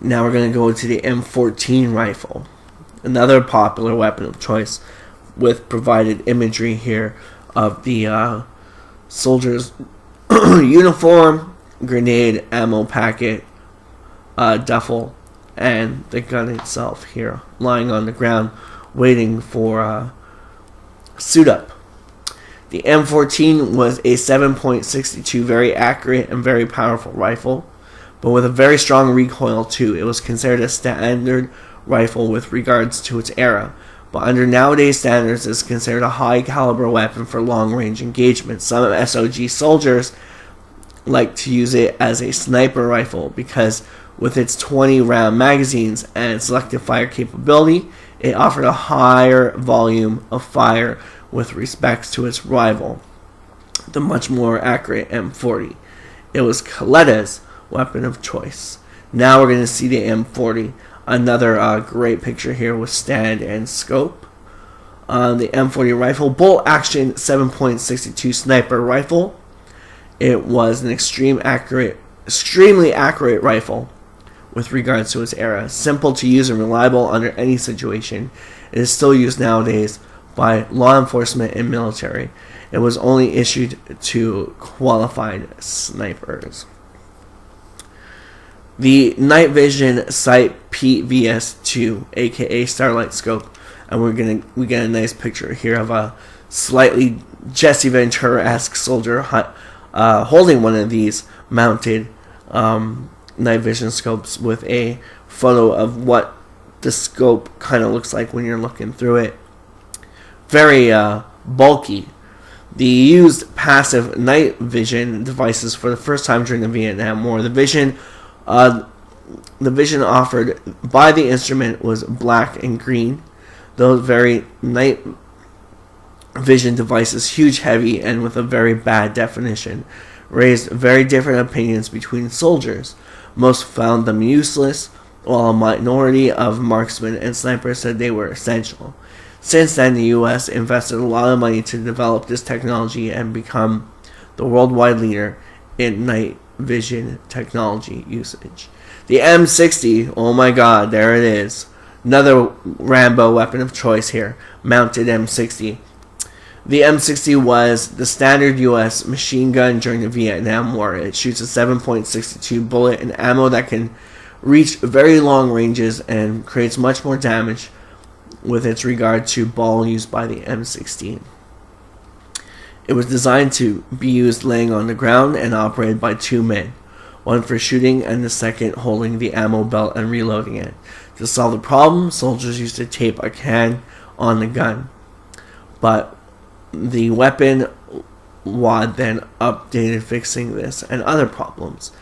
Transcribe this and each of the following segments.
Now we're going to go to the M14 rifle, another popular weapon of choice, with provided imagery here of the soldier's uniform, grenade, ammo packet, duffel, and the gun itself here, lying on the ground, waiting for suit up. The M14 was a 7.62 very accurate and very powerful rifle, but with a very strong recoil too. It was considered a standard rifle with regards to its era, but under nowadays standards is considered a high caliber weapon for long range engagement. Some SOG soldiers like to use it as a sniper rifle because with its 20 round magazines and selective fire capability, it offered a higher volume of fire with respect to its rival, the much more accurate M40. It was Coletta's weapon of choice. Now we're going to see the M40. Another great picture here with stand and scope. The M40 rifle, bolt action 7.62 sniper rifle. It was an extremely accurate rifle with regards to its era. Simple to use and reliable under any situation. It is still used nowadays by law enforcement and military. It was only issued to qualified snipers. The night vision sight PVS2, aka Starlight Scope, and we get a nice picture here of a slightly Jesse Ventura-esque soldier holding one of these mounted night vision scopes with a photo of what the scope kind of looks like when you're looking through it. Very bulky. The used passive night vision devices for the first time during the Vietnam War. The vision offered by the instrument was black and green. Those very night vision devices, huge, heavy, and with a very bad definition, raised very different opinions between soldiers. Most found them useless, while a minority of marksmen and snipers said they were essential. Since then, the U.S. invested a lot of money to develop this technology and become the worldwide leader in night vision technology usage. The M60, oh my god, there it is. Another Rambo weapon of choice here, mounted M60. The M60 was the standard U.S. machine gun during the Vietnam War. It shoots a 7.62 bullet and ammo that can reach very long ranges and creates much more damage with its regard to ball used by the M16. It was designed to be used laying on the ground and operated by two men, one for shooting and the second holding the ammo belt and reloading it. To solve the problem, soldiers used to tape a can on the gun, but the weapon wad then updated, fixing this and other problems.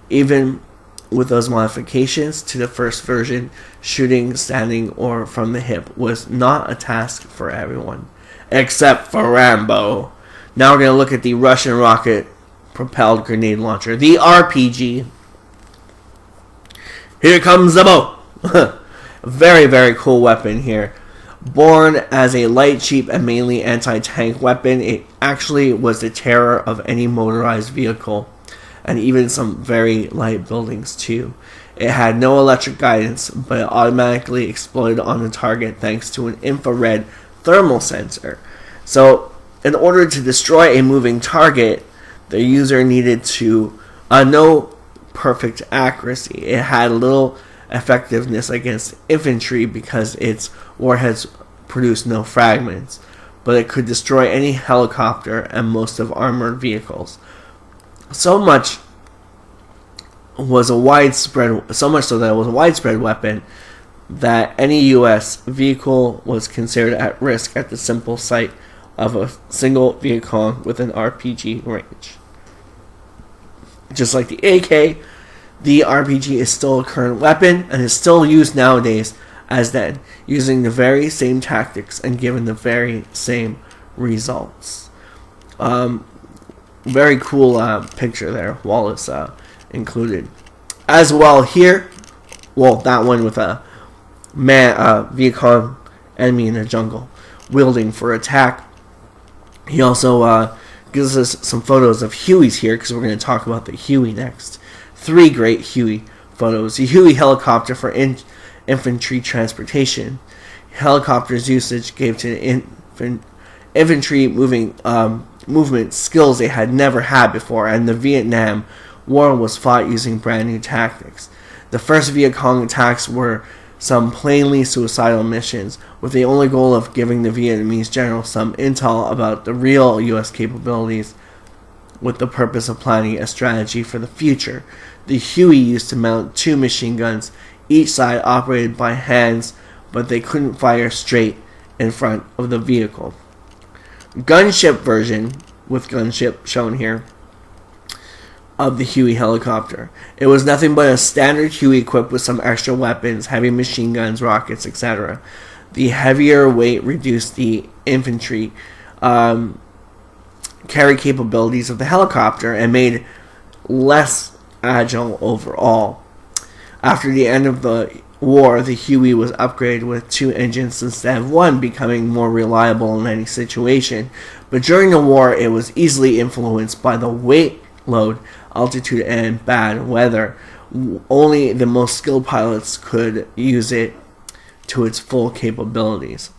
Even with those modifications to the first version, shooting standing or from the hip was not a task for everyone, except for Rambo. Now we're going to look at the Russian rocket-propelled grenade launcher, the RPG. Here comes the bow. Very, very cool weapon here. Born as a light, cheap, and mainly anti-tank weapon, it actually was the terror of any motorized vehicle, and even some very light buildings too. It had no electric guidance, but it automatically exploded on the target thanks to an infrared thermal sensor. So, in order to destroy a moving target, the user needed to know perfect accuracy. It had little effectiveness against infantry because its warheads produced no fragments, but it could destroy any helicopter and most of armored vehicles. So much so that it was a widespread weapon that any U.S. vehicle was considered at risk at the simple sight of a single vehicle with an RPG range. Just like the AK, the RPG is still a current weapon and is still used nowadays as then, using the very same tactics and given the very same results. Very cool picture there, Wallace included. As well here, well, that one with a Vietcong enemy in the jungle, wielding for attack. He also gives us some photos of Hueys here, because we're going to talk about the Huey next. 3 great Huey photos. The Huey helicopter for infantry transportation. Helicopters' usage gave to infantry movement skills they had never had before, and the Vietnam War was fought using brand new tactics. The first Viet Cong attacks were some plainly suicidal missions, with the only goal of giving the Vietnamese general some intel about the real U.S. capabilities, with the purpose of planning a strategy for the future. The Huey used to mount 2 machine guns, each side operated by hands, but they couldn't fire straight in front of the vehicle. Gunship version, with gunship shown here, of the Huey helicopter. It was nothing but a standard Huey equipped with some extra weapons, heavy machine guns, rockets, etc. The heavier weight reduced the infantry carry capabilities of the helicopter and made less agile overall. After the end of the war, the Huey was upgraded with 2 engines instead of 1, becoming more reliable in any situation. But during the war, it was easily influenced by the weight load, altitude, and bad weather. Only the most skilled pilots could use it to its full capabilities.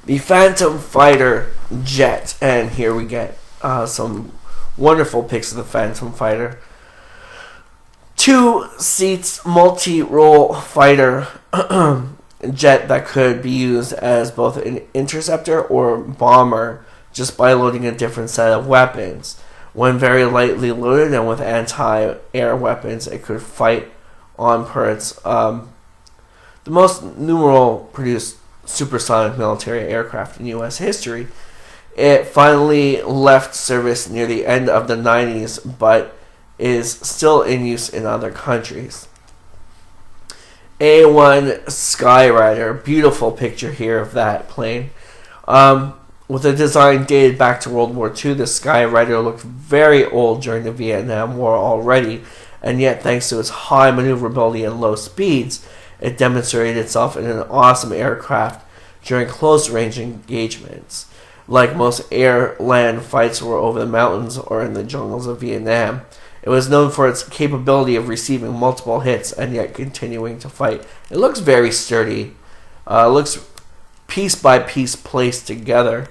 The Phantom Fighter jet, and here we get some wonderful pics of the Phantom Fighter. 2 seats, multi-role fighter jet that could be used as both an interceptor or bomber just by loading a different set of weapons. When very lightly loaded and with anti-air weapons, it could fight on turrets. The most numeral produced supersonic military aircraft in U.S. history. It finally left service near the end of the 90s, but is still in use in other countries. A1 Skyrider, beautiful picture here of that plane. With a design dated back to World War II, the Skyrider looked very old during the Vietnam War already, and yet thanks to its high maneuverability and low speeds, it demonstrated itself in an awesome aircraft during close-range engagements. Like most air-land fights were over the mountains or in the jungles of Vietnam, it was known for its capability of receiving multiple hits and yet continuing to fight. It looks very sturdy. Looks piece by piece placed together.